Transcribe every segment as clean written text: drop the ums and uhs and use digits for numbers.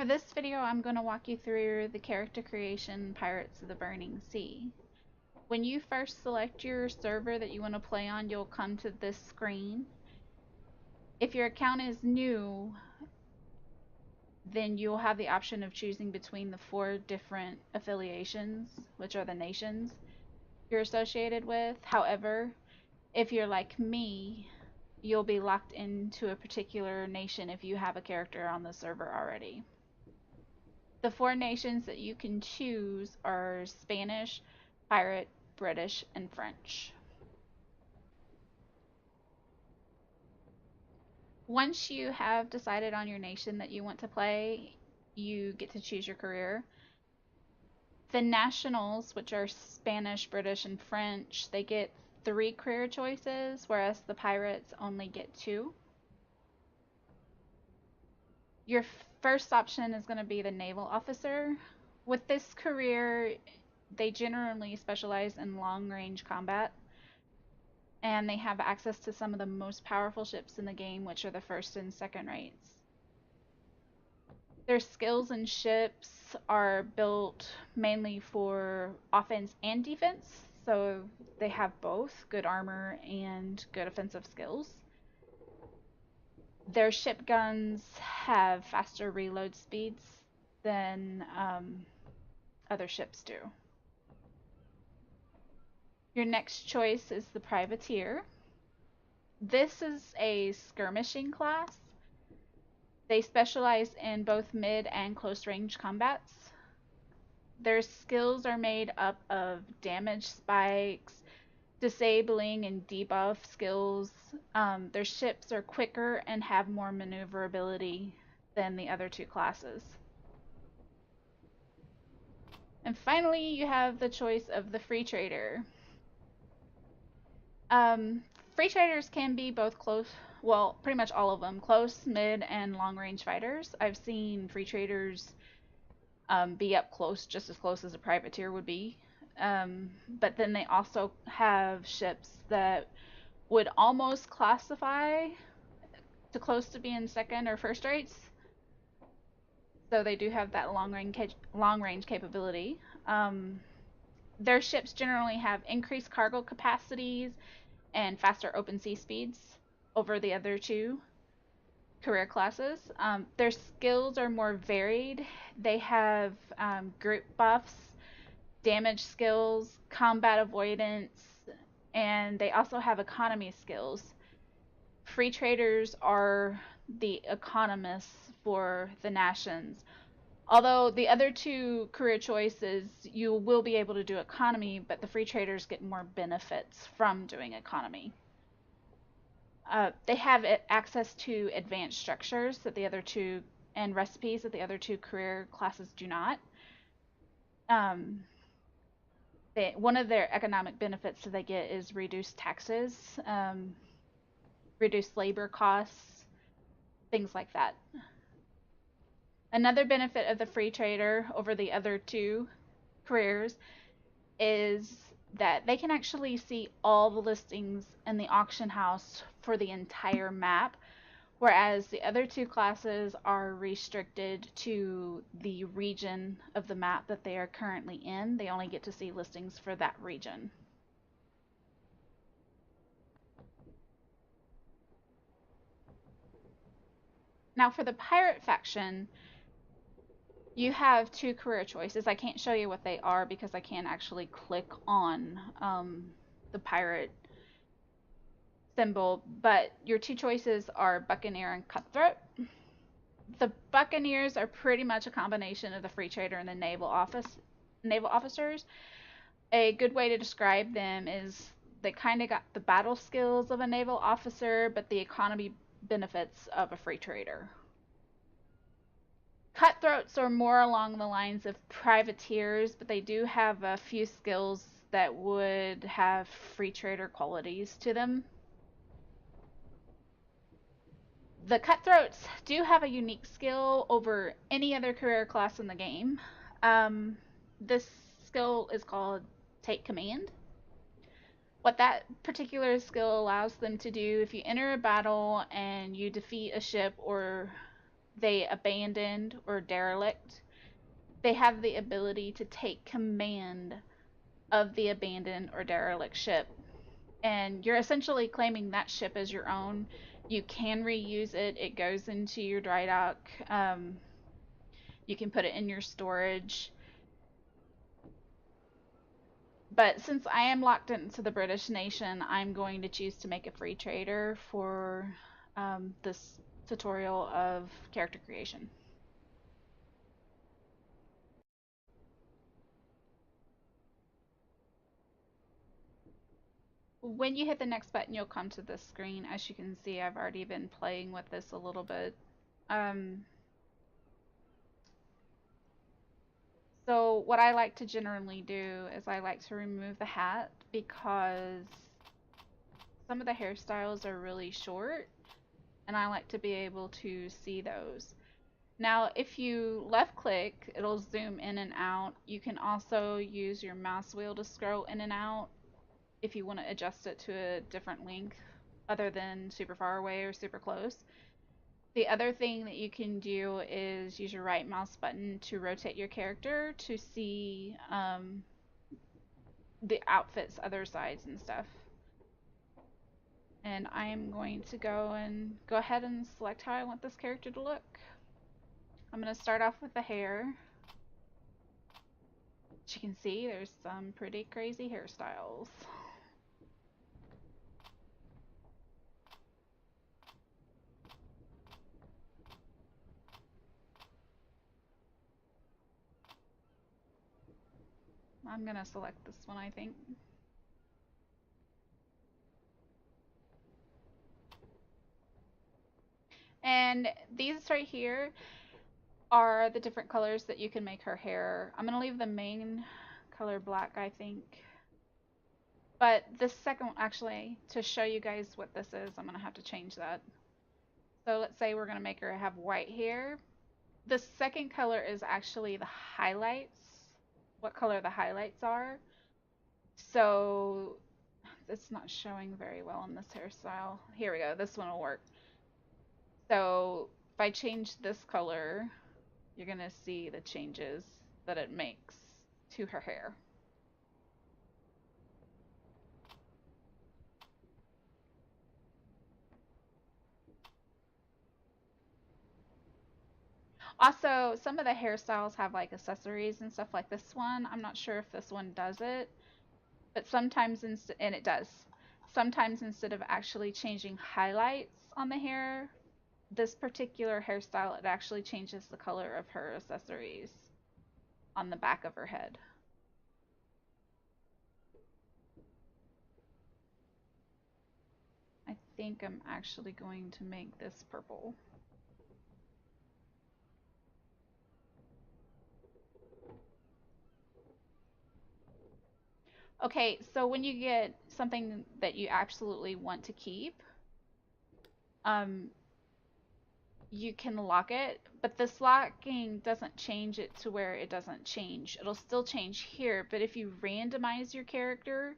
this video, I'm going to walk you through the character creation Pirates of the Burning Sea. When you first select your server that you want to play on, you'll come to this screen. If your account is new, then you'll have the option of choosing between the 4 different affiliations, which are the nations you're associated with. However, if you're like me, you'll be locked into a particular nation if you have a character on the server already. The 4 nations that you can choose are Spanish, Pirate, British, and French. Once you have decided on your nation that you want to play, you get to choose your career. The nationals, which are Spanish, British, and French, they get 3 career choices, whereas the pirates only get 2. Your first option is going to be the naval officer. With this career, they generally specialize in long-range combat, and they have access to some of the most powerful ships in the game, which are the first and second rates. Their skills and ships are built mainly for offense and defense, so they have both good armor and good offensive skills. Their ship guns have faster reload speeds than other ships do. Your next choice is the privateer. This is a skirmishing class. They specialize in both mid and close range combats. Their skills are made up of damage spikes, disabling and debuff skills. Their ships are quicker and have more maneuverability than the other 2 classes. And finally, you have the choice of the free trader. Free traders can be both close, well, pretty much all of them, close, mid, and long range fighters. I've seen free traders be up close, just as close as a privateer would be. But then they also have ships that would almost classify to close to being second or first rates. So they do have that long range capability. Their ships generally have increased cargo capacities and faster open sea speeds over the other 2 career classes. Their skills are more varied. They have group buffs, damage skills, combat avoidance, and they also have economy skills. Free traders are the economists for the nations. Although the other 2 career choices, you will be able to do economy, but the free traders get more benefits from doing economy. They have access to advanced structures that the other 2, and recipes that the other 2 career classes do not. One of their economic benefits that they get is reduced taxes, reduced labor costs, things like that. Another benefit of the free trader over the other 2 careers is that they can actually see all the listings in the auction house for the entire map, whereas the other 2 classes are restricted to the region of the map that they are currently in. They only get to see listings for that region. Now for the pirate faction, you have 2 career choices. I can't show you what they are because I can't actually click on the pirate symbol, but your 2 choices are Buccaneer and Cutthroat. The Buccaneers are pretty much a combination of the free trader and the naval officers. A good way to describe them is they kind of got the battle skills of a naval officer, but the economy benefits of a free trader. Cutthroats are more along the lines of privateers, but they do have a few skills that would have free trader qualities to them. The Cutthroats do have a unique skill over any other career class in the game. This skill is called Take Command. What that particular skill allows them to do, if you enter a battle and you defeat a ship or they abandoned or derelict, they have the ability to take command of the abandoned or derelict ship. And you're essentially claiming that ship as your own. You can reuse it. It goes into your dry dock. You can put it in your storage. But since I am locked into the British Nation, I'm going to choose to make a free trader for this tutorial of character creation. When you hit the next button, you'll come to this screen. As you can see, I've already been playing with this a little bit. So what I like to generally do is I like to remove the hat because some of the hairstyles are really short and I like to be able to see those. Now, if you left click, it'll zoom in and out. You can also use your mouse wheel to scroll in and out if you want to adjust it to a different length other than super far away or super close. The other thing that you can do is use your right mouse button to rotate your character to see the outfit's other sides and stuff. And I am going to go ahead and select how I want this character to look. I'm going to start off with the hair. As you can see, there's some pretty crazy hairstyles. I'm going to select this one, I think. And these right here are the different colors that you can make her hair. I'm going to leave the main color black, I think. But this second one, actually, to show you guys what this is, I'm going to have to change that. So let's say we're going to make her have white hair. The second color is actually the highlights, what color the highlights are. So it's not showing very well in this hairstyle. Here we go, this one will work. So if I change this color, you're going to see the changes that it makes to her hair. Also, some of the hairstyles have like accessories and stuff like this one. I'm not sure if this one does it, but sometimes, and it does. Sometimes instead of actually changing highlights on the hair, this particular hairstyle, it actually changes the color of her accessories on the back of her head. I think I'm actually going to make this purple. Okay, so when you get something that you absolutely want to keep, you can lock it, but this locking doesn't change it to where it doesn't change. It'll still change here, but if you randomize your character,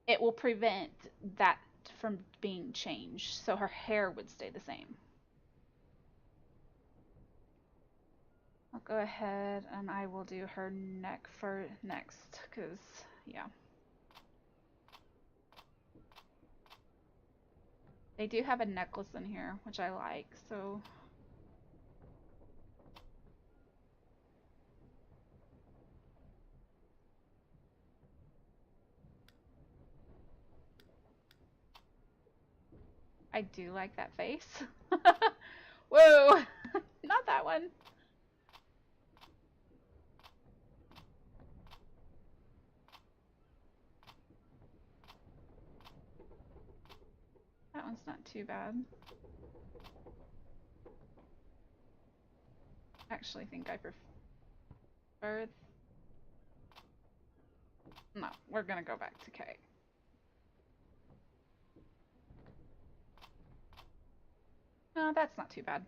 it will prevent that from being changed, so her hair would stay the same. I'll go ahead and I will do her neck for next, because, yeah. They do have a necklace in here, which I like, so... I do like that face. Whoa! Not that one. That one's not too bad. I actually think I prefer... No, we're gonna go back to K. No, that's not too bad.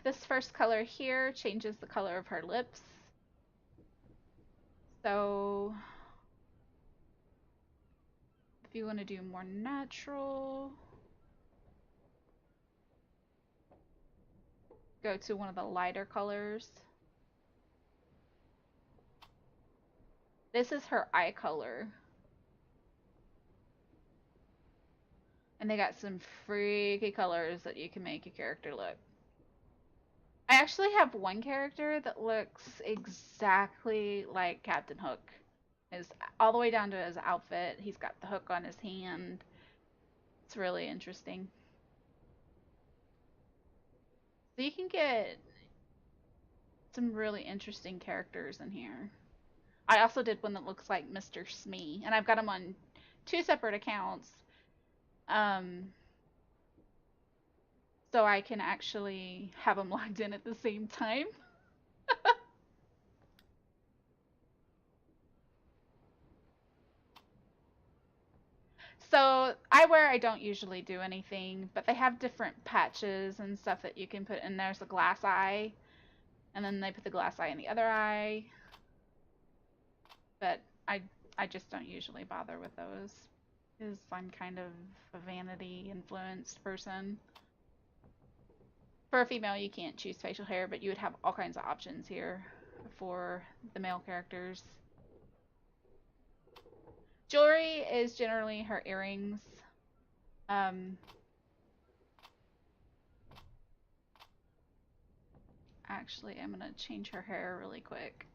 This first color here changes the color of her lips. So if you want to do more natural, go to one of the lighter colors. This is her eye color. And they got some freaky colors that you can make your character look. I actually have one character that looks exactly like Captain Hook. Is all the way down to his outfit. He's got the hook on his hand. It's really interesting. So you can get some really interesting characters in here. I also did one that looks like Mr. Smee, and I've got him on 2 separate accounts. So I can actually have them logged in at the same time. So eyewear, I don't usually do anything, but they have different patches and stuff that you can put in. There's a glass eye, and then they put the glass eye in the other eye. But I just don't usually bother with those, because I'm kind of a vanity influenced person. For a female, you can't choose facial hair, but you would have all kinds of options here for the male characters. Jewelry is generally her earrings. Actually, I'm gonna change her hair really quick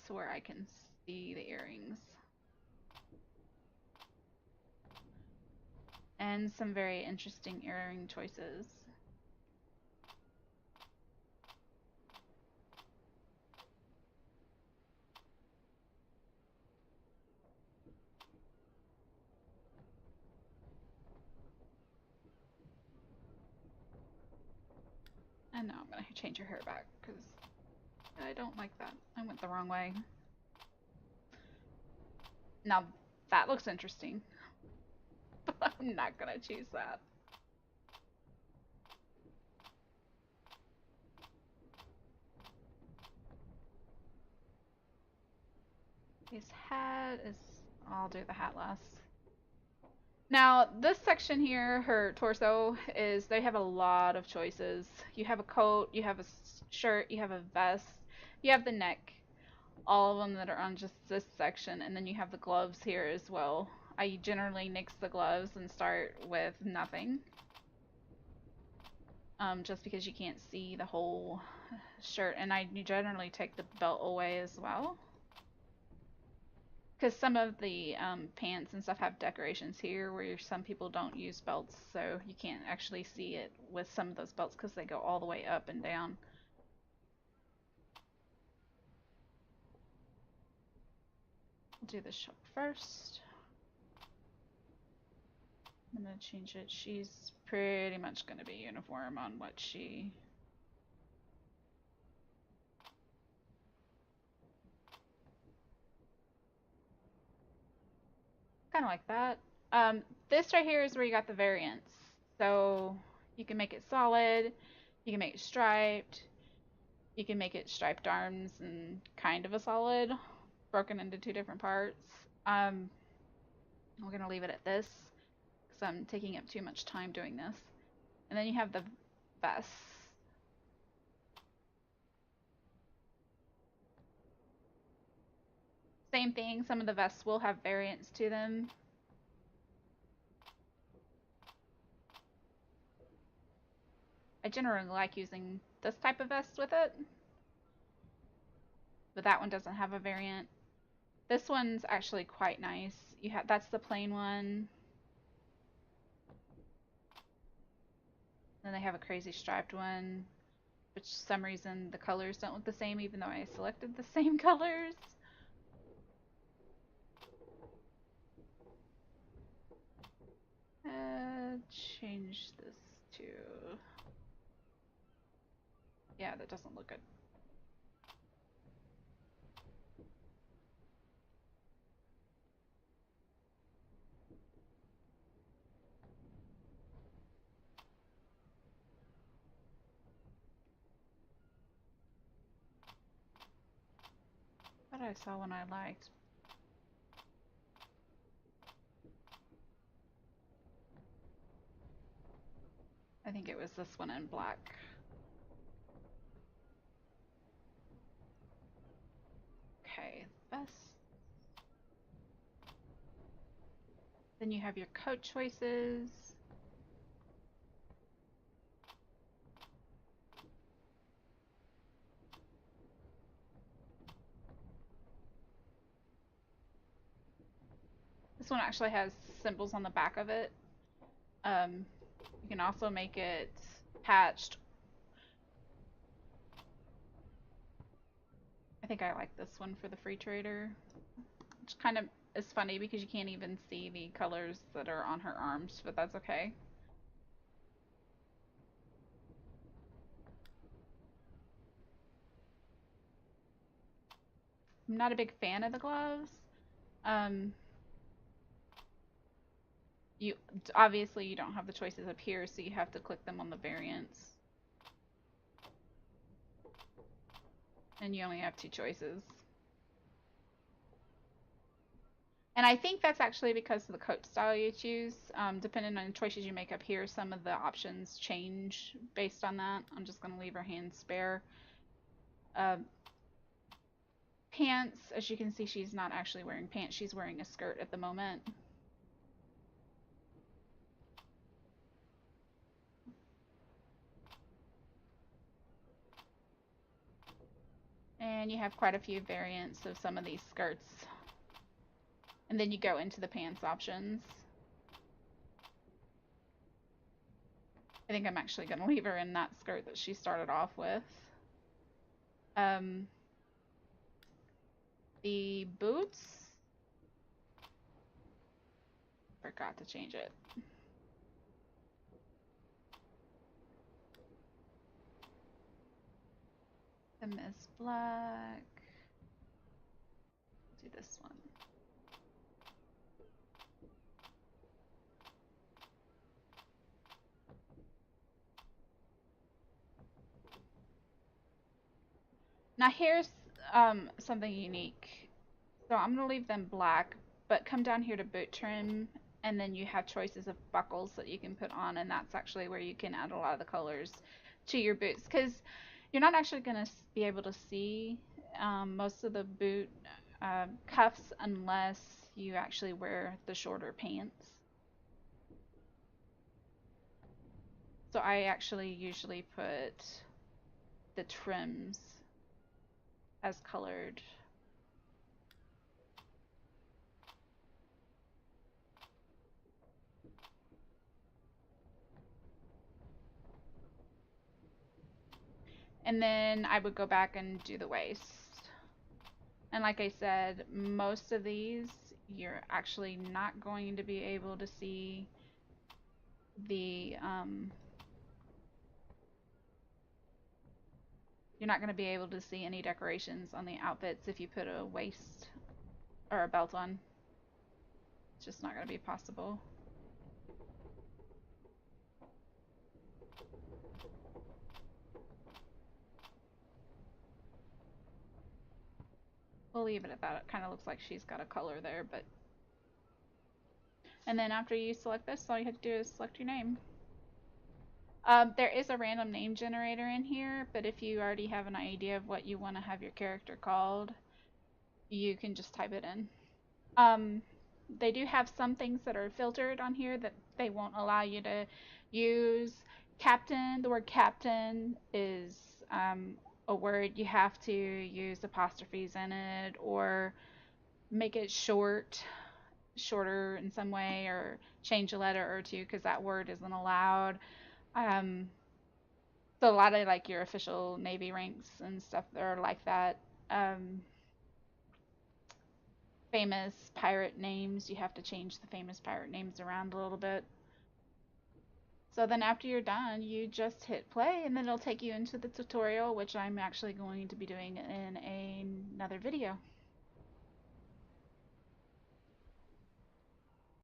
so where I can see the earrings. And some very interesting earring choices. And now I'm gonna change her hair back because I don't like that. I went the wrong way. Now that looks interesting. But I'm not gonna choose that. His hat is... I'll do the hat last. Now, this section here, her torso, is they have a lot of choices. You have a coat, you have a shirt, you have a vest, you have the neck. All of them that are on just this section, and then you have the gloves here as well. I generally nix the gloves and start with nothing. Just because you can't see the whole shirt, and I generally take the belt away as well. Because some of the pants and stuff have decorations here where some people don't use belts, so you can't actually see it with some of those belts because they go all the way up and down. I'll do the shop first. I'm going to change it. She's pretty much going to be uniform on what she... Kind of like that. This right here is where you got the variants. So you can make it solid, you can make it striped, you can make it striped arms and kind of a solid, broken into 2 different parts. We're going to leave it at this because I'm taking up too much time doing this. And then you have the vest. Same thing, some of the vests will have variants to them. I generally like using this type of vest with it, but that one doesn't have a variant. This one's actually quite nice. That's the plain one. Then they have a crazy striped one, which for some reason the colors don't look the same even though I selected the same colors. Change this to... Yeah, that doesn't look good. But I saw one I liked. I think it was this one in black. Okay, best. Then you have your coat choices. This one actually has symbols on the back of it. You can also make it patched. I think I like this one for the free trader. Which kind of is funny because you can't even see the colors that are on her arms, but that's okay. I'm not a big fan of the gloves. You obviously you don't have the choices up here, so you have to click them on the variants. And you only have 2 choices. And I think that's actually because of the coat style you choose. Depending on the choices you make up here, some of the options change based on that. I'm just going to leave her hands spare. Pants, as you can see, she's not actually wearing pants. She's wearing a skirt at the moment. And you have quite a few variants of some of these skirts. And then you go into the pants options. I think I'm actually going to leave her in that skirt that she started off with. The boots. Forgot to change it. The Miss Black. Do this one. Now here's something unique. So I'm going to leave them black, but come down here to boot trim, and then you have choices of buckles that you can put on, and that's actually where you can add a lot of the colors to your boots, because you're not actually going to be able to see most of the boot cuffs unless you actually wear the shorter pants. So I actually usually put the trims as colored. And then I would go back and do the waist. And like I said, most of these you're actually not going to be able to see the you're not going to be able to see any decorations on the outfits if you put a waist or a belt on. It's just not going to be possible. We'll leave it at that. It kind of looks like she's got a color there, but... And then after you select this, all you have to do is select your name. There is a random name generator in here, but if you already have an idea of what you want to have your character called, you can just type it in. They do have some things that are filtered on here that they won't allow you to use. Captain, the word captain is a word you have to use apostrophes in it, or make it shorter in some way, or change a letter or two because that word isn't allowed. So a lot of like your official Navy ranks and stuff are like that. Famous pirate names, you have to change the famous pirate names around a little bit. So then after you're done, you just hit play, and then it'll take you into the tutorial, which I'm actually going to be doing in another video.